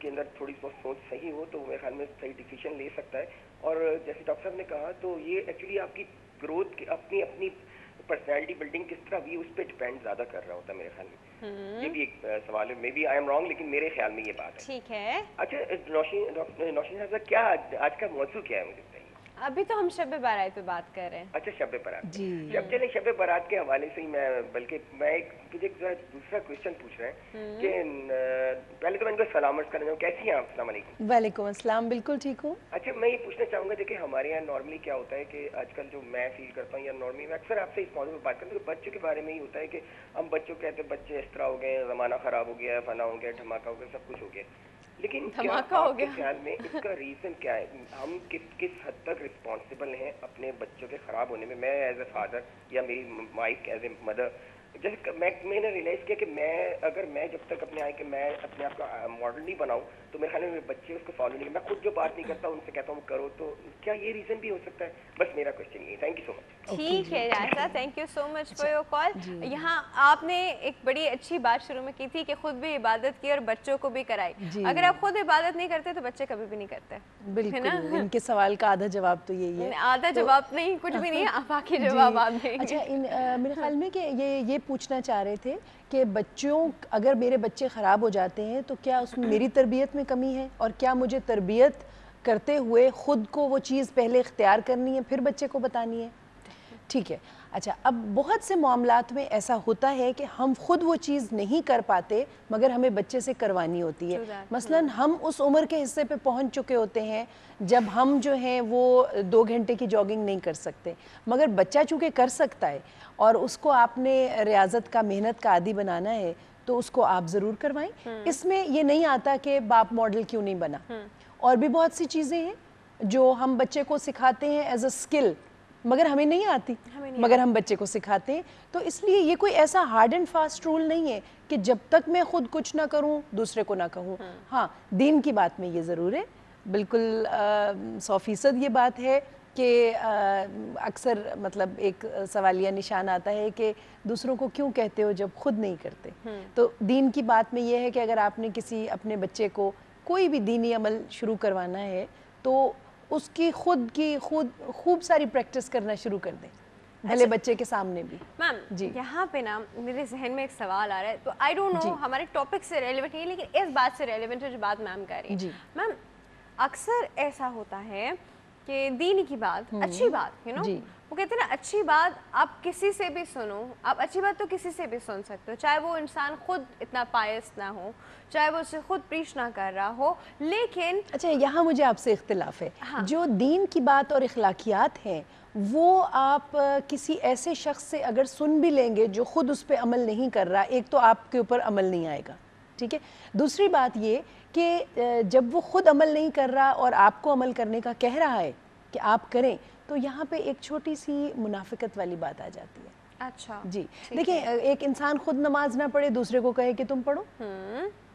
کے اندر تھوڑی بہت سوچ صحیح ہو تو میرے خیال میں صحیح ڈیسیشن لے سکتا ہے. اور جیسے ڈاکٹر صاحب نے کہا تو یہ ایکچولی آپ کی گروتھ اپنی اپنی پرسنالٹی بلڈنگ کس طرح ہوئی اس پہ ڈپینڈ زیادہ کر رہا ہوتا ہے میرے خیال میں. یہ بھی ایک سوال ہے, maybe I am wrong, لیکن میرے خیال میں یہ بات ہے. ٹھیک ہے. اچھا نوشین صاحب, کیا آج کا موضوع کیا ہے مجھے بتائیے؟ ابھی تو ہم شب بارات پہ بات کر رہے ہیں. اچھا شب برات. چلیں شب برات کے حوالے سے ہی میں بلکہ میں مجھے دوسرا کوشچن پوچھ رہا ہے کہ پہلے تو میں ان کو سلام عرض کرنا چاہوں. کیسی ہیں آپ؟ السلام علیکم. وعلیکم السلام, بالکل ٹھیک ہوں. اچھا میں یہ پوچھنا چاہوں گا, دیکھیں ہمارے یہاں نارملی کیا ہوتا ہے کہ آج کل جو میں فیل کرتا ہوں یا نارملی میں اکثر آپ سے اس موضوع پہ بات کرتا ہوں, بچوں کے بارے میں ہی ہوتا ہے کہ ہم بچوں کہتے ہیں بچے اس طرح ہو گئے, زمانہ خراب ہو گیا, فنا ہو گیا, دھماکہ ہو گیا, سب کچھ ہو گیا. لیکن کیا آپ کے خیال میں اس کا ریزن کیا ہے؟ ہم کس حد تک رسپانسبل ہیں اپنے بچوں کے خراب ہونے میں؟ میں ایز اے فادر یا میری وائف ایز اے مدر, جیسے میں نے ریئلائز کیا کہ میں جب تک اپنے کہ میں اپنے آپ کا ماڈل نہیں بناؤں تو میرے خیال میں میرے بچے اس کو فالو نہیں. میں خود جو بات نہیں کرتا ان سے کہتا ہوں کرو, تو کیا یہ ریزن بھی ہو سکتا ہے؟ بس میرا کوشچن یہ ہے. تھینک یو سو مچ. ٹھیک ہے جائزہ, thank you so much for your call. یہاں آپ نے ایک بڑی اچھی بات شروع میں کی تھی کہ خود بھی عبادت کی اور بچوں کو بھی کرائی. اگر آپ خود عبادت نہیں کرتے تو بچے کبھی بھی نہیں کرتے. بالکل, ان کے سوال کا آدھا جواب تو یہی ہے. آدھا جواب نہیں, کچھ بھی نہیں, باقی جواب آپ دیں گے. اچھا, میرے خیال میں کہ یہ پوچھنا چاہ رہے تھے کہ بچوں, اگر میرے بچے خراب ہو جاتے ہیں تو کیا اس میں میری تربیت میں کمی ہے, اور کیا مجھے تربیت کرتے ہوئے خود کو وہ چیز پہلے اختیار کرنی ہے پھر بچے کو بتانی ہے. ٹھیک ہے. اچھا, اب بہت سے معاملات میں ایسا ہوتا ہے کہ ہم خود وہ چیز نہیں کر پاتے مگر ہمیں بچے سے کروانی ہوتی ہے. مثلاً ہم اس عمر کے حصے پہ پہنچ چکے ہوتے ہیں جب ہم جو ہیں وہ 2 گھنٹے کی جاگنگ نہیں کر سکتے, مگر بچہ چونکہ کر سکتا ہے اور اس کو آپ نے ریاضت کا, محنت کا عادی بنانا ہے تو اس کو آپ ضرور کروائیں. اس میں یہ نہیں آتا کہ باپ ماڈل کیوں نہیں بنا. اور بھی بہت سی چیزیں ہیں جو ہم بچے کو سکھاتے ہیں ایز اے اسکل, مگر ہمیں نہیں آتی, مگر ہم بچے کو سکھاتے ہیں. تو اس لیے یہ کوئی ایسا ہارڈ اینڈ فاسٹ رول نہیں ہے کہ جب تک میں خود کچھ نہ کروں دوسرے کو نہ کہوں. ہاں, دین کی بات میں یہ ضرور ہے, بالکل 100% یہ بات ہے کہ اکثر مطلب ایک سوالیہ نشان آتا ہے کہ دوسروں کو کیوں کہتے ہو جب خود نہیں کرتے. تو دین کی بات میں یہ ہے کہ اگر آپ نے کسی اپنے بچے کو کوئی بھی دینی عمل شروع کروانا ہے تو اس کی خوب ساری پریکٹس کرنا شروع کر دیں, بھلے بچے کے سامنے بھی. میم یہاں پہ نا میرے ذہن میں ایک سوال آ رہا ہے, تو آئی ڈونٹ نو ہمارے ٹاپک سے ریلیونٹ نہیں, لیکن اس بات سے ریلیونٹ ہے جو بات میم کہہ رہی ہیں. میم اکثر ایسا ہوتا ہے کہ دین کی بات, اچھی بات, وہ کہتے ہیں نا اچھی بات آپ کسی سے بھی سنو, آپ اچھی بات تو کسی سے بھی سن سکتے ہو, چاہے وہ انسان خود اتنا پائس نہ ہو, چاہے وہ اسے خود پریچ نہ کر رہا ہو. لیکن اچھا, یہاں مجھے آپ سے اختلاف ہے. جو دین کی بات اور اخلاقیات ہیں وہ آپ کسی ایسے شخص سے اگر سن بھی لیں گے جو خود اس پہ عمل نہیں کر رہا, ایک تو آپ کے اوپر عمل نہیں آئے گا, ٹھیک ہے. دوسری بات یہ کہ جب وہ خود عمل نہیں کر رہا اور آپ کو عمل کرنے کا کہہ رہا ہے کہ آپ کریں, تو یہاں پہ ایک چھوٹی سی منافقت والی بات آ جاتی ہے. اچھا جی دیکھیں, ایک انسان خود نماز نہ پڑھے دوسرے کو کہے کہ تم پڑھو,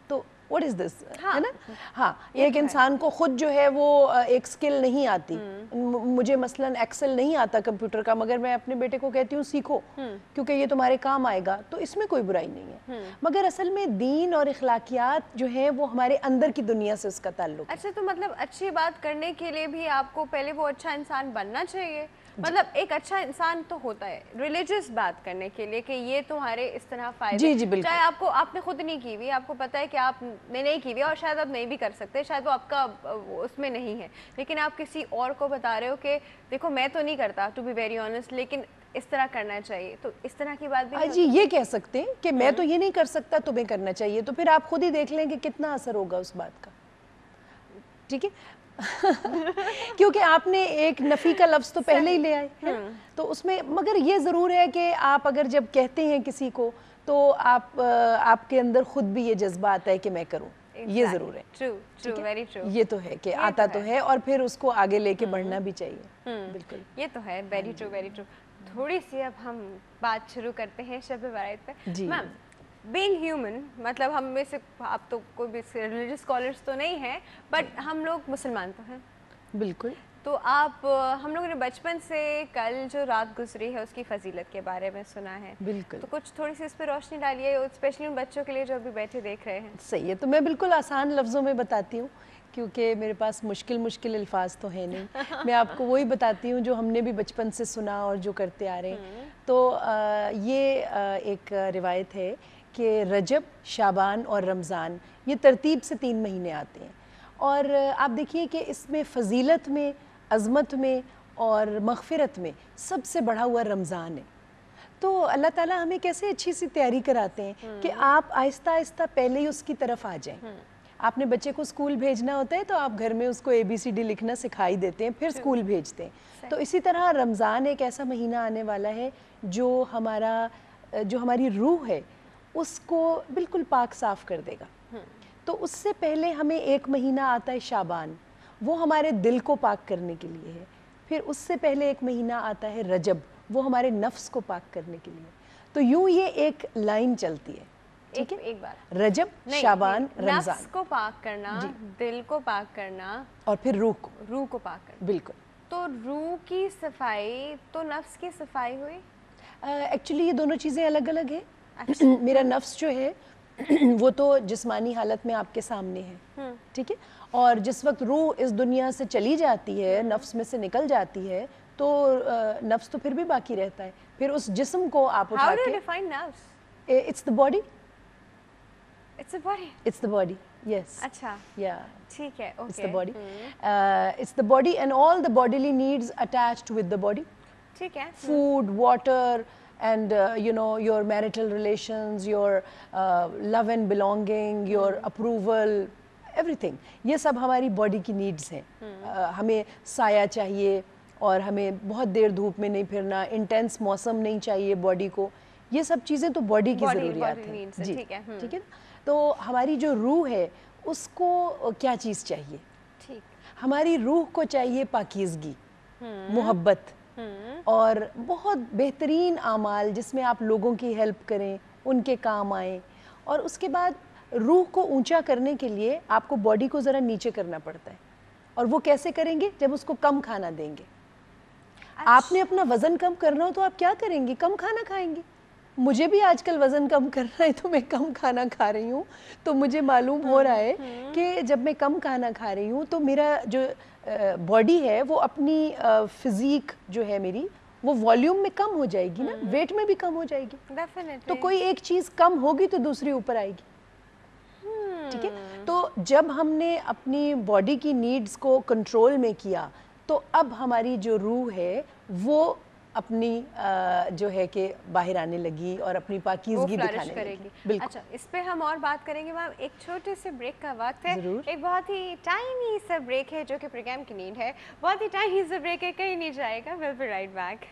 تو what is this, ہے نا. ہاں, ایک انسان کو خود جو ہے وہ ایک سکل نہیں آتی, مجھے مثلاً ایکسل نہیں آتا کمپیوٹر کا, مگر میں اپنے بیٹے کو کہتی ہوں سیکھو کیونکہ یہ تمہارے کام آئے گا, تو اس میں کوئی برائی نہیں ہے. مگر اصل میں دین اور اخلاقیات جو ہیں وہ ہمارے اندر کی دنیا سے اس کا تعلق ہے. اچھا, تو مطلب اچھی بات کرنے کے لیے بھی آپ کو پہلے وہ اچھا انسان بننا چاہیے. مطلب ایک اچھا انسان تو ہوتا ہے ریلیجیس بات کرنے کے لیے کہ یہ تمہارے اس طرح فائدے, چاہے آپ نے خود نہیں کی ہوئی, آپ کو پتا ہے کہ آپ نے نہیں کی ہوئی اور شاید آپ نہیں بھی کر سکتے, شاید وہ آپ کا اس میں نہیں ہے, لیکن آپ کسی اور کو بتا رہے ہو کہ دیکھو میں تو نہیں کرتا, ٹو بی ویری آنیسٹ, لیکن اس طرح کرنا چاہیے. تو اس طرح کی بات بھی جی یہ کہہ سکتے ہیں کہ میں تو یہ نہیں کر سکتا, تمہیں کرنا چاہیے, تو پھر آپ خود ہی دیکھ لیں کہ کتنا اثر ہوگا اس بات کا. ٹھیک ہے, کیونکہ آپ نے ایک نفی کا لفظ تو پہلے ہی لے آئے ہیں, تو اس میں مگر یہ ضرور ہے کہ آپ اگر جب کہتے ہیں کسی کو تو آپ کے اندر خود بھی یہ جذبہ آتا ہے کہ میں کروں, یہ ضرور ہے. یہ تو ہے کہ آتا تو ہے, اور پھر اس کو آگے لے کے بڑھنا بھی چاہیے. بالکل, یہ تو ہے. Very true, very true. تھوڑی سی اب ہم بات شروع کرتے ہیں شب برات پہ. میم بینگ ہیومن, مطلب ہم میں سے آپ تو کوئی بھی ریلیجیس اسکالرس تو نہیں ہیں, بٹ ہم لوگ مسلمان تو ہیں. بالکل. تو تو آپ ہم لوگوں نے بچپن سے کل جو رات گزری ہے اس کی فضیلت کے بارے میں سنا ہے. بالکل. تو کچھ تھوڑی سی اس پہ روشنی ڈالیے, اسپیشلی ان بچوں کے لیے جو ابھی بیٹھے دیکھ رہے ہیں. صحیح ہے, تو میں بالکل آسان لفظوں میں بتاتی ہوں کیونکہ میرے پاس مشکل الفاظ تو ہیں نہیں. میں آپ کو وہی بتاتی ہوں جو ہم نے بھی بچپن سے سنا اور جو کرتے آ رہے ہیں. تو یہ ایک روایت ہے کہ رجب, شعبان اور رمضان یہ ترتیب سے 3 مہینے آتے ہیں, اور آپ دیکھیے کہ اس میں فضیلت میں, عظمت میں اور مغفرت میں سب سے بڑھا ہوا رمضان ہے. تو اللہ تعالیٰ ہمیں کیسے اچھی سی تیاری کراتے ہیں کہ آپ آہستہ آہستہ پہلے ہی اس کی طرف آ جائیں. آپ نے بچے کو اسکول بھیجنا ہوتا ہے تو آپ گھر میں اس کو ABCD لکھنا سکھائی دیتے ہیں, پھر اسکول بھیجتے ہیں. تو اسی طرح رمضان ایک ایسا مہینہ آنے والا ہے جو ہماری روح ہے اس کو بالکل پاک صاف کر دے گا. تو اس سے پہلے ہمیں ایک مہینہ آتا ہے شعبان, وہ ہمارے دل کو پاک کرنے کے لیے ہے. پھر اس سے پہلے ایک مہینہ آتا ہے رجب, وہ ہمارے نفس کو پاک کرنے کے لیے. تو یوں یہ ایک لائن چلتی ہے. ٹھیک ہے, ایک بات, رجب, شعبان, رمضان. نفس کو پاک کرنا, دل کو پاک کرنا اور پھر روح کو پاک کرنا. بالکل. تو روح کی صفائی تو نفس کی صفائی ہوئی. ایکچولی یہ دونوں چیزیں الگ الگ ہیں. میرا نفس جو ہے وہ تو جسمانی حالت میں آپ کے سامنے ہے, ٹھیک ہے, اور جس وقت روح اس دنیا سے چلی جاتی ہے, نفس میں سے نکل جاتی ہے, تو نفس تو پھر بھی باقی رہتا ہے. پھر اس جسم کو آپ اٹھا کے, How do you define nafs? It's the body. It's the body. It's the body. Yes. اچھا. Yeah. ٹھیک ہے. It's the body. It's the body and all the bodily needs attached with the body. ٹھیک ہے. Food, water, and your marital relations, your love and belonging, your approval, everything. یہ سب ہماری body کی needs ہیں. ہمیں سایہ چاہیے اور ہمیں بہت دیر دھوپ میں نہیں پھرنا, انٹینس موسم نہیں چاہیے باڈی کو. یہ سب چیزیں تو باڈی کی ضروریات ہیں. جی ٹھیک ہے. تو ہماری جو روح ہے اس کو کیا چیز چاہیے؟ ٹھیک. ہماری روح کو چاہیے پاکیزگی, محبت اور بہت بہترین اعمال جس میں آپ لوگوں کی ہیلپ کریں, ان کے کام آئیں. اور اس کے بعد روح کو اونچا کرنے کے لیے آپ کو باڈی کو ذرا نیچے کرنا پڑتا ہے. اور وہ کیسے کریں گے؟ جب اس کو کم کھانا دیں گے. آپ نے اپنا وزن کم کرنا ہو تو آپ کیا کریں گی؟ کم کھانا کھائیں گی. مجھے بھی آج کل وزن کم کرنا ہے تو میں کم کھانا کھا رہی ہوں. تو مجھے معلوم ہو رہا ہے کہ جب میں کم کھانا کھا رہی ہوں تو میرا جو باڈی ہے وہ اپنی فزیک جو ہے میری وہ والیوم میں کم ہو جائے گی نا, ویٹ میں بھی کم ہو جائے گی. تو کوئی ایک چیز کم ہوگی تو دوسری اوپر آئے گی. ٹھیک ہے. تو جب ہم نے اپنی باڈی کی نیڈز کو کنٹرول میں کیا تو اب ہماری جو روح ہے وہ اپنی جو ہے کہ باہر آنے لگی اور اپنی پاکیزگی دکھانے لگی. بالکل. اچھا, اس پہ ہم اور بات کریں گے میم. ایک چھوٹے سے بریک کا وقت ہے. ایک بہت ہی ٹائنی سا بریک ہے جو کہ پروگرام کی نیڈ ہے. بہت ہی ٹائنی سا بریک ہے, کہیں نہیں جائے گا. We'll be right back.